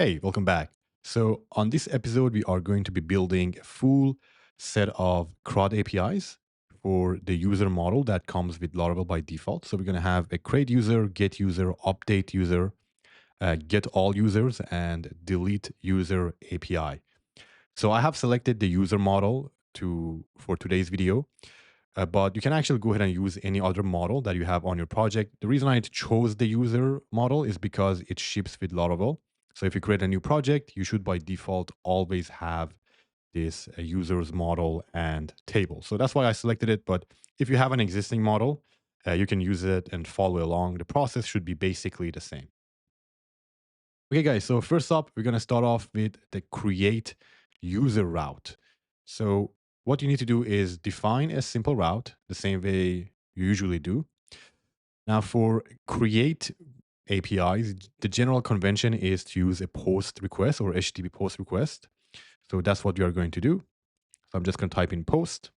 Hey, welcome back. So, on this episode, we are going to be building a full set of CRUD APIs for the user model that comes with Laravel by default. So, we're going to have a create user, get user, update user, get all users, and delete user API. So, I have selected the user model for today's video. But you can actually go ahead and use any other model that you have on your project. The reason I chose the user model is because it ships with Laravel. So if you create a new project, you should by default always have this users model and table. So that's why I selected it. But if you have an existing model, you can use it and follow along. The process should be basically the same. Okay, guys. So first up, we're going to start off with the create user route. So what you need to do is define a simple route the same way you usually do. Now for create APIs, the general convention is to use a post request or HTTP post request. So that's what we are going to do. So I'm just going to type in post.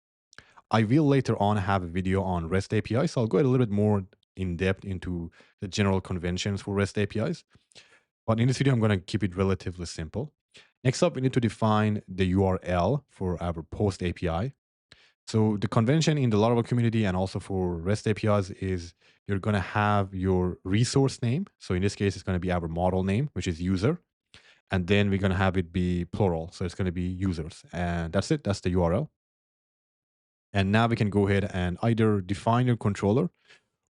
I will later on have a video on REST APIs. So I'll go a little bit more in depth into the general conventions for REST APIs. But in this video, I'm going to keep it relatively simple. Next up, we need to define the URL for our post API. So the convention in the Laravel community and also for REST APIs is you're going to have your resource name. So in this case, it's going to be our model name, which is user. And then we're going to have it be plural. So it's going to be users. And that's it. That's the URL. And now we can go ahead and either define your controller,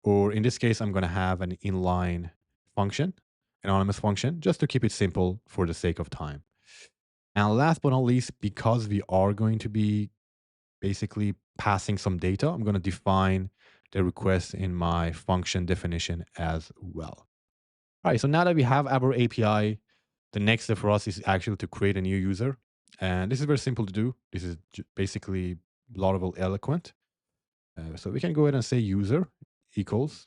or in this case, I'm going to have an inline function, anonymous function, just to keep it simple for the sake of time. And last but not least, because we are going to be basically passing some data, I'm going to define the request in my function definition as well. All right, so now that we have our API, the next step for us is actually to create a new user. And this is very simple to do. This is basically Laravel eloquent. So we can go ahead and say user equals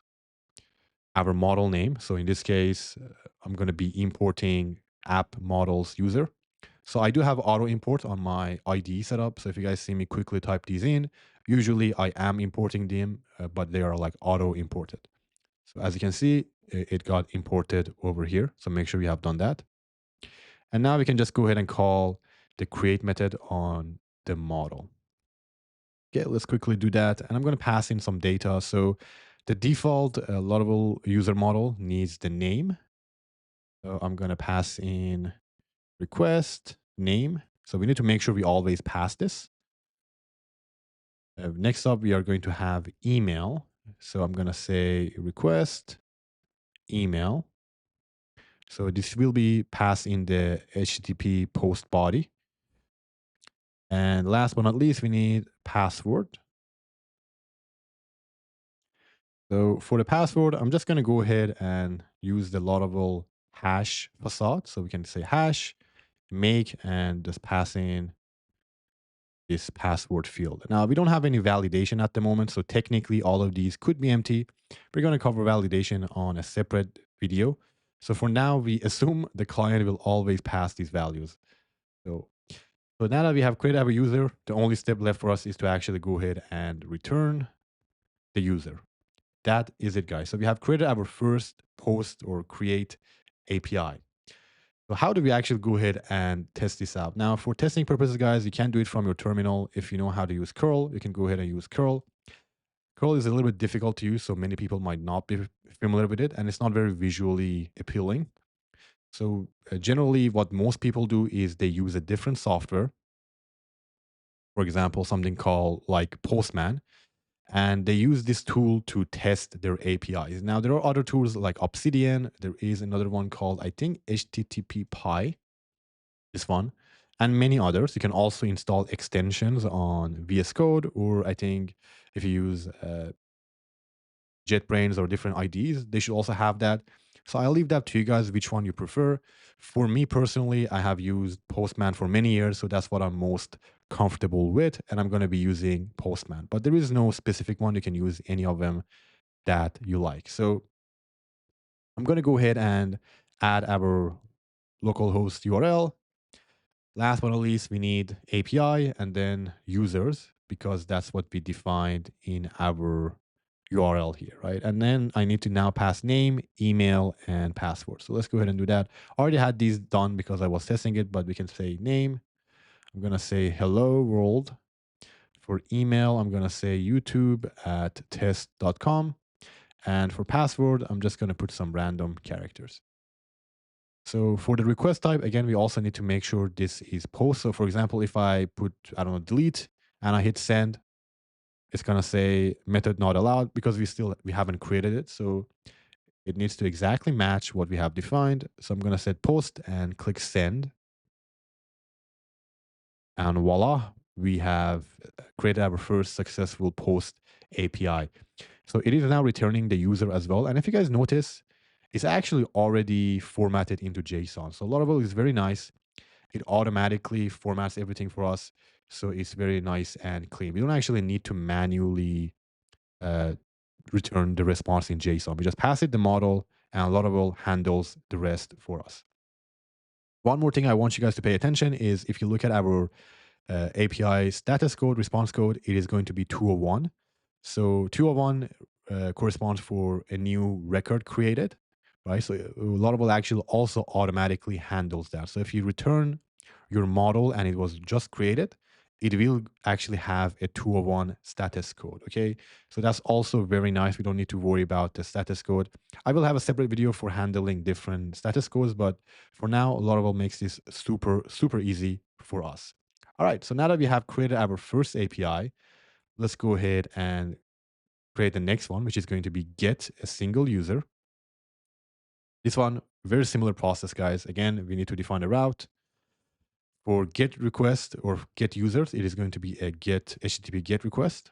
our model name. So in this case, I'm going to be importing app models user. So I do have auto import on my IDE setup. So if you guys see me quickly type these in, usually I am importing them, but they are like auto imported. So as you can see, it got imported over here. So make sure you have done that. And now we can just go ahead and call the create method on the model. Okay, let's quickly do that. And I'm going to pass in some data. So the default Laravel user model needs the name. So I'm going to pass in request name. So we need to make sure we always pass this. Next up, we are going to have email. So I'm going to say request email. So this will be passed in the HTTP post body. And last but not least, we need password. So for the password, I'm just going to go ahead and use the Laravel hash facade. So we can say hash, make, and just pass in this password field. Now, we don't have any validation at the moment, so technically all of these could be empty. We're going to cover validation on a separate video. So for now, we assume the client will always pass these values. So now that we have created our user, the only step left for us is to actually go ahead and return the user. That is it, guys. So we have created our first post or create API. So how do we actually go ahead and test this out? Now, for testing purposes, guys, you can do it from your terminal. If you know how to use curl, you can go ahead and use curl. Curl is a little bit difficult to use, so many people might not be familiar with it, and it's not very visually appealing. So generally, what most people do is they use a different software. For example, something called like Postman, and they use this tool to test their APIs. Now, there are other tools like Obsidian. There is another one called, I think, HTTP Pi, this one, and many others. You can also install extensions on VS Code, or I think if you use JetBrains or different IDs, they should also have that. So I'll leave that to you guys, which one you prefer. For me personally, I have used Postman for many years, so that's what I'm most comfortable with, and I'm going to be using Postman. But there is no specific one. You can use any of them that you like. So I'm going to go ahead and add our localhost URL. Last but not least, we need API and then users, because that's what we defined in our URL here, right? And then I need to now pass name, email, and password. So let's go ahead and do that. I already had these done because I was testing it, but we can say name. I'm going to say hello world. For email, I'm going to say youtube@test.com. And for password, I'm just going to put some random characters. So for the request type, again, we also need to make sure this is post. So for example, if I put, I don't know, delete and I hit send, it's going to say method not allowed because we haven't created it. So it needs to exactly match what we have defined. So I'm going to set post and click send. And voila, we have created our first successful post API. So it is now returning the user as well. And if you guys notice, it's actually already formatted into JSON. So Laravel is very nice. It automatically formats everything for us. So it's very nice and clean. We don't actually need to manually uh, return the response in JSON. We just pass it the model and Laravel handles the rest for us. One more thing I want you guys to pay attention is if you look at our API status code, response code, it is going to be 201. So 201 corresponds for a new record created, right? So Laravel actually also automatically handles that. So if you return your model and it was just created, it will actually have a 201 status code, okay? So that's also very nice. We don't need to worry about the status code. I will have a separate video for handling different status codes, but for now, Laravel makes this super, super easy for us. All right, so now that we have created our first API, let's go ahead and create the next one, which is going to be get a single user. This one, very similar process, guys. Again, we need to define a route. For get request or get users, it is going to be a get HTTP get request.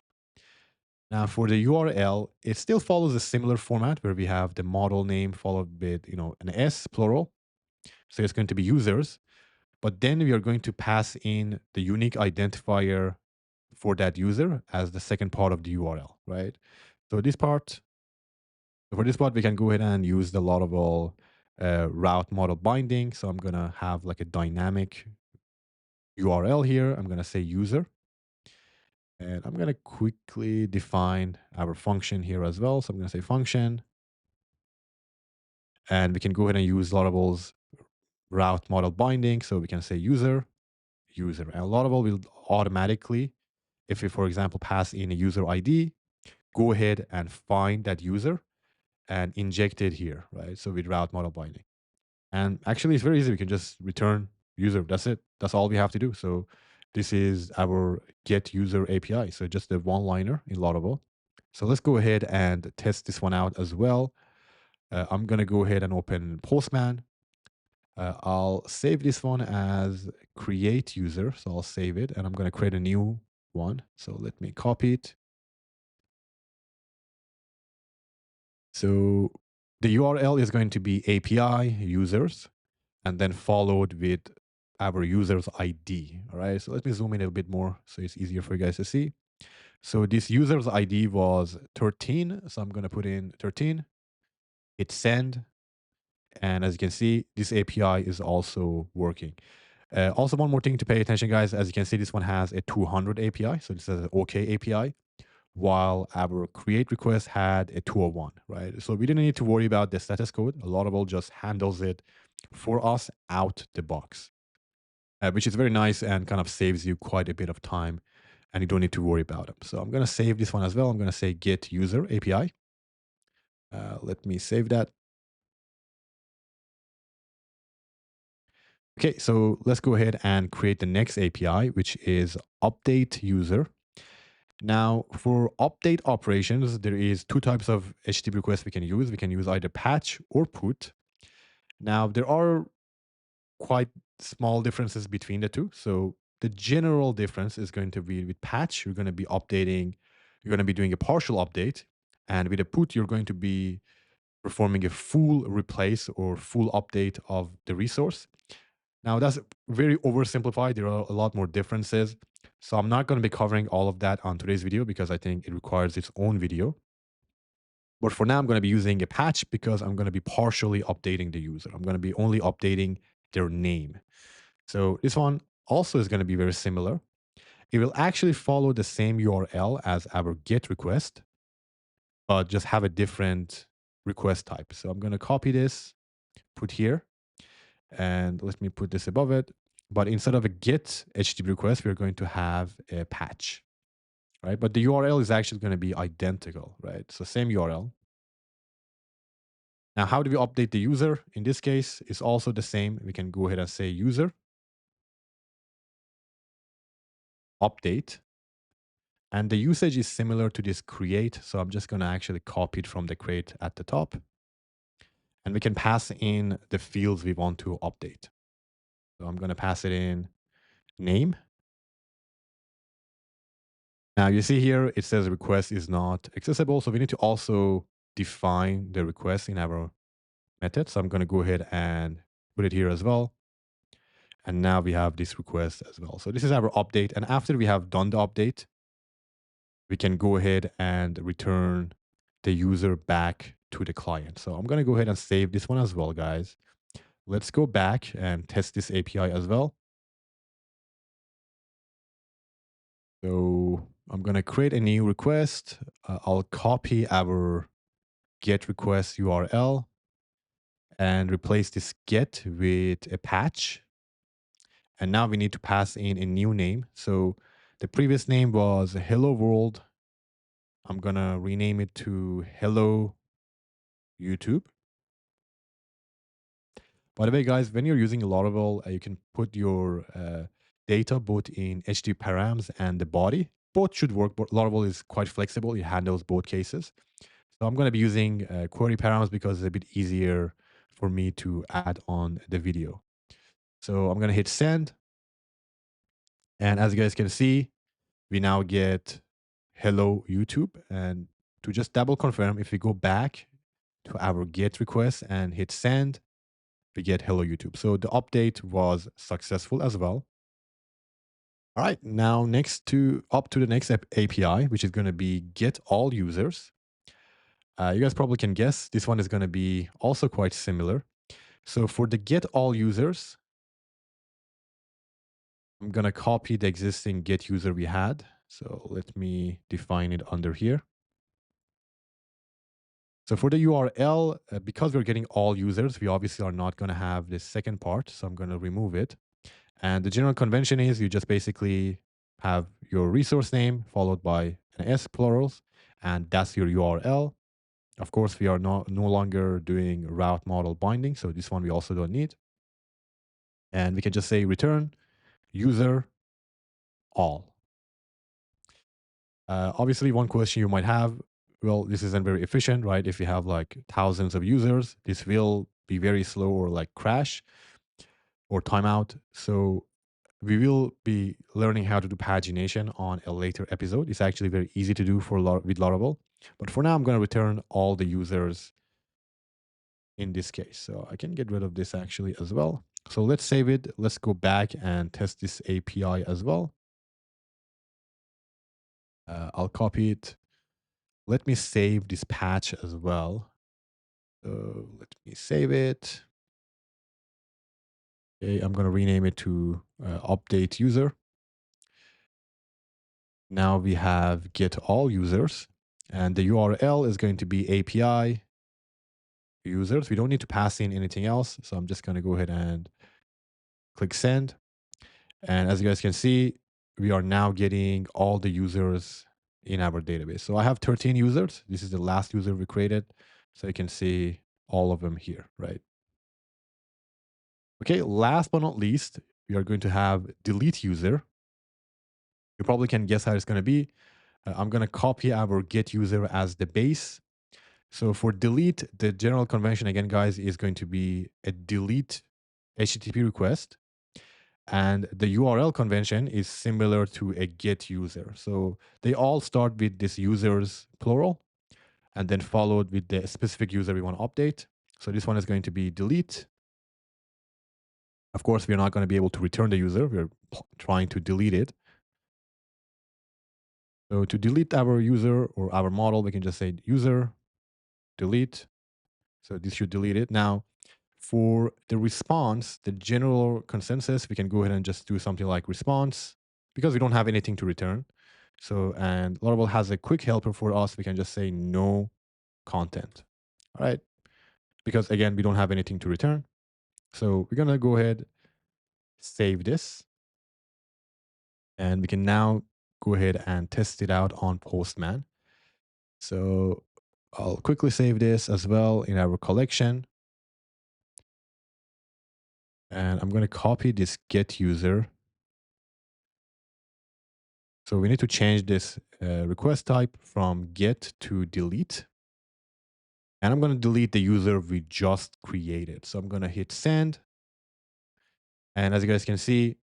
Now for the URL, it still follows a similar format where we have the model name followed with an S plural. So it's going to be users, but then we are going to pass in the unique identifier for that user as the second part of the URL, right? So for this part, we can go ahead and use the Laravel route model binding. So I'm going to have like a dynamic URL here. I'm going to say user. And I'm going to quickly define our function here as well. So I'm going to say function. And we can go ahead and use Laravel's route model binding. So we can say user. And Laravel will automatically, if we, for example, pass in a user ID, go ahead and find that user and inject it here, right? So with route model binding. And actually, it's very easy. We can just return user. That's it. That's all we have to do. So this is our get user API. So just a one-liner in Laravel. So let's go ahead and test this one out as well. I'm going to go ahead and open Postman. I'll save this one as create user. So I'll save it and I'm going to create a new one. So let me copy it. So the URL is going to be API users and then followed with our user's ID. All right. So let me zoom in a bit more so it's easier for you guys to see. So this user's ID was 13. So I'm going to put in 13, hit send. And as you can see, this API is also working. Also, one more thing to pay attention, guys. As you can see, this one has a 200 API. So this is an OK API, while our create request had a 201, right? So we didn't need to worry about the status code. Laravel just handles it for us out the box, which is very nice and kind of saves you quite a bit of time and you don't need to worry about them. So I'm going to save this one as well. I'm going to say get user API. Let me save that. Okay, so let's go ahead and create the next API, which is update user. Now, for update operations, there is two types of HTTP requests we can use. We can use either patch or put. Now, there are quite small differences between the two. So the general difference is going to be with patch, you're going to be updating, you're going to be doing a partial update. And with a put, you're going to be performing a full replace or full update of the resource. Now, that's very oversimplified. There are a lot more differences. So I'm not going to be covering all of that on today's video because I think it requires its own video. But for now, I'm going to be using a patch because I'm going to be partially updating the user. I'm going to be only updating their name. So this one also is going to be very similar. It will actually follow the same URL as our GET request, but just have a different request type. So I'm going to copy this, put here, and let me put this above it. But instead of a get HTTP request, we're going to have a patch, right? But the URL is actually going to be identical, right? So same URL. Now, how do we update the user? In this case, it's also the same. We can go ahead and say user update. And the usage is similar to this create. So I'm just going to actually copy it from the create at the top. And we can pass in the fields we want to update. So I'm going to pass it in name. Now you see here, it says request is not accessible. So we need to also define the request in our method. So I'm going to go ahead and put it here as well. And now we have this request as well. So this is our update. And after we have done the update, we can go ahead and return the user back to the client. So I'm going to go ahead and save this one as well, guys. Let's go back and test this API as well. So I'm going to create a new request. I'll copy our get request URL and replace this get with a patch. And now we need to pass in a new name. So the previous name was Hello World. I'm going to rename it to Hello YouTube. By the way, guys, when you're using Laravel, you can put your data both in HTTP params and the body. Both should work, but Laravel is quite flexible. It handles both cases. So I'm going to be using query params because it's a bit easier for me to add on the video. So I'm going to hit send. And as you guys can see, we now get hello YouTube. And to just double confirm, if we go back to our get request and hit send, we get hello YouTube. So the update was successful as well. All right, now up to the next API, which is going to be get all users. You guys probably can guess this one is going to be also quite similar. So for the get all users, I'm going to copy the existing get user we had. So let me define it under here. So for the URL, because we're getting all users, we obviously are not going to have this second part. So I'm going to remove it. And the general convention is you just basically have your resource name followed by an S plurals, and that's your URL. Of course, we are no longer doing route model binding. So this one we also don't need. And we can just say return user all. Obviously, one question you might have, well, this isn't very efficient, right? If you have like thousands of users, this will be very slow or like crash or timeout. So we will be learning how to do pagination on a later episode. It's actually very easy to do with Laravel. But for now, I'm going to return all the users in this case. So I can get rid of this actually as well. So let's save it. Let's go back and test this API as well. I'll copy it. Let me save this patch as well. So let me save it. Okay, I'm going to rename it to update user. Now we have get all users, and the URL is going to be API users. We don't need to pass in anything else. So I'm just going to go ahead and click send. And as you guys can see, we are now getting all the users in our database. So I have 13 users. This is the last user we created. So you can see all of them here, right? Okay, last but not least, we are going to have delete user. You probably can guess how it's going to be. I'm going to copy our get user as the base. So for delete, the general convention again, guys, is going to be a delete HTTP request. And the URL convention is similar to a get user. So they all start with this users plural and then followed with the specific user we want to update. So this one is going to be delete. Of course, we're not going to be able to return the user. We're trying to delete it. So to delete our user or our model, we can just say user delete. So this should delete it. Now, for the response, the general consensus, we can go ahead and just do something like response because we don't have anything to return. So, and Laravel has a quick helper for us. We can just say no content. All right. Because again, we don't have anything to return. So we're going to go ahead, save this, and we can now go ahead and test it out on Postman. So I'll quickly save this as well in our collection. And I'm going to copy this get user. So we need to change this request type from get to delete. And I'm going to delete the user we just created. So I'm going to hit send. And as you guys can see,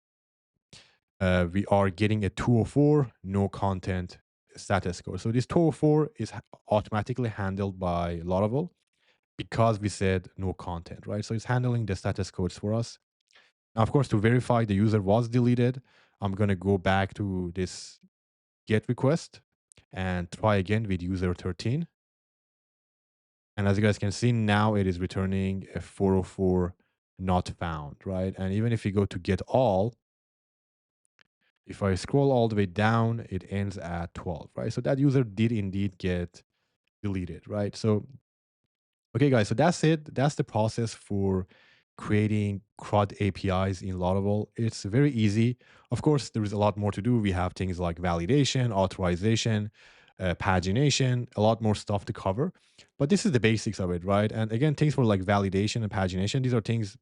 we are getting a 204 no content status code. So this 204 is automatically handled by Laravel because we said no content, right? So it's handling the status codes for us. Now, of course, to verify the user was deleted, I'm going to go back to this get request and try again with user 13. And as you guys can see, now it is returning a 404 not found, right? And even if you go to get all, if I scroll all the way down, it ends at 12, right? So that user did indeed get deleted, right? So, okay, guys, so that's it. That's the process for creating CRUD APIs in Laravel. It's very easy. Of course, there is a lot more to do. We have things like validation, authorization, pagination, a lot more stuff to cover. But this is the basics of it, right? And again, things for like validation and pagination, these are things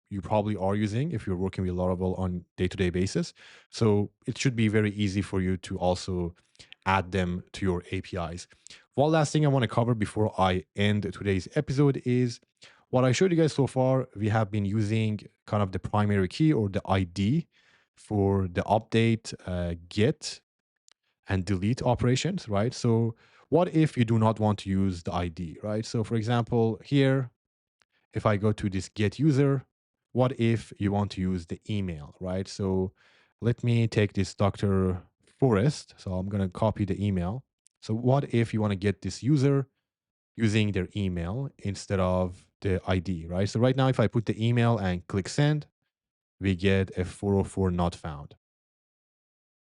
you probably are using if you're working with Laravel on day-to-day basis. So it should be very easy for you to also add them to your APIs. One last thing I want to cover before I end today's episode is what I showed you guys so far. We have been using kind of the primary key or the ID for the update, get, and delete operations, right? So what if you do not want to use the ID, right? So for example, here, if I go to this get user, what if you want to use the email, right? So let me take this Dr. Forrest. So I'm going to copy the email. So what if you want to get this user using their email instead of the ID, right? So right now, if I put the email and click send, we get a 404 not found.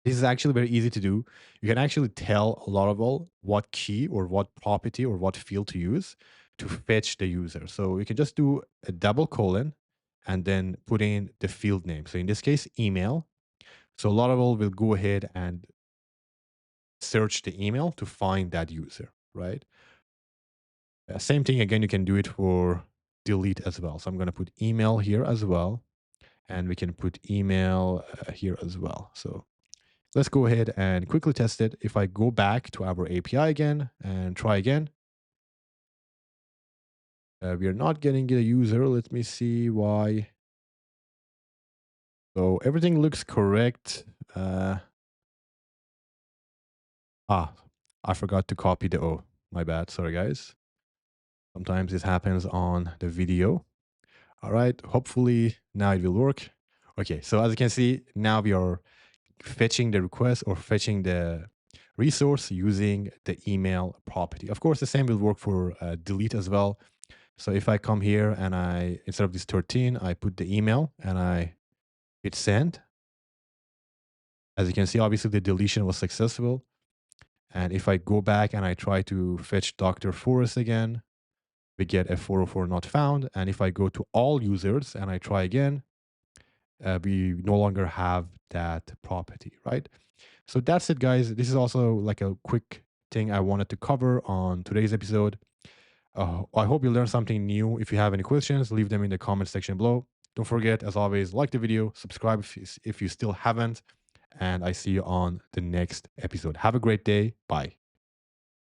This is actually very easy to do. You can actually tell Laravel what key or what property or what field to use to fetch the user. So you can just do a double colon and then put in the field name. So in this case, email. So Laravel will go ahead and search the email to find that user, right? Same thing again, you can do it for delete as well. So I'm going to put email here as well. And we can put email here as well. So let's go ahead and quickly test it. If I go back to our API again and try again, we are not getting a user. Let me see why. So everything looks correct. I forgot to copy the O. My bad. Sorry, guys. Sometimes this happens on the video. All right. Hopefully now it will work. Okay. So as you can see, now we are fetching the request or fetching the resource using the email property. Of course, the same will work for delete as well. So if I come here and instead of this 13, I put the email and I hit send. As you can see, obviously the deletion was successful. And if I go back and I try to fetch Dr. Forrest again, we get a 404 not found. And if I go to all users and I try again, we no longer have that property, right? So that's it, guys. This is also like a quick thing I wanted to cover on today's episode. I hope you learned something new. If you have any questions, leave them in the comment section below. Don't forget, as always, like the video, subscribe if you still haven't, and I see you on the next episode. Have a great day. Bye.